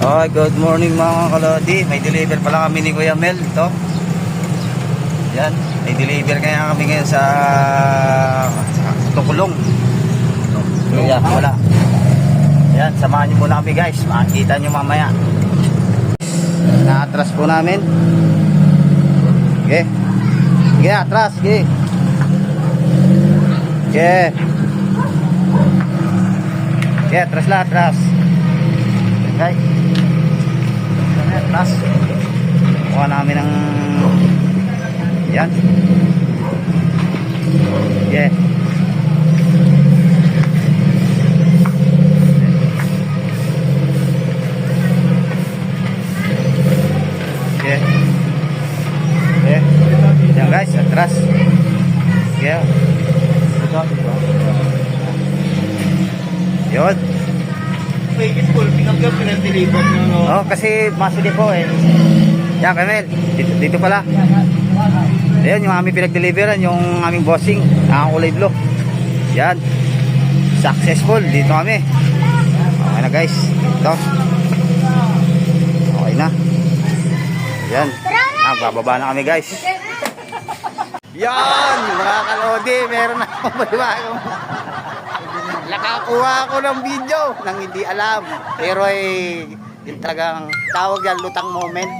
Hi, good morning mga kalodi. May deliver pala kami ni Kuya Mel. Ito. Yan. May deliver kaya kami ngayon sa Tukulong. Kuya, wala. Yan, samahan nyo muna kami guys. Makikita nyo mamaya. Na-atras po namin. Okay. Sige, atras. Sige. Okay. Okay, atras lang, atras. Okay. Atras. Kuha namin ng yan. Yeah. Yeah. Yeah. Yan guys, atras. Yeah. Yun. Oh, kasi masili po eh. Yan, Kamel. Dito pala. Ayan, yung aming pinag-deliveran, yung aming bossing, ang kulay blue. Yan. Successful. Dito kami. Okay na guys. Ito. Okay na. Yan. Bababa na kami guys. Yan. Mga kalodi, meron na akong bagong nakakuha ako ng video nang hindi alam. Pero yung talagang tawag yan, lutang moment.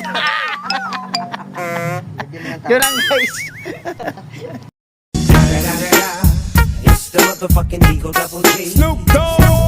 Yun lang guys. It's the motherfucking Eagle Double G. Snoop Dogg.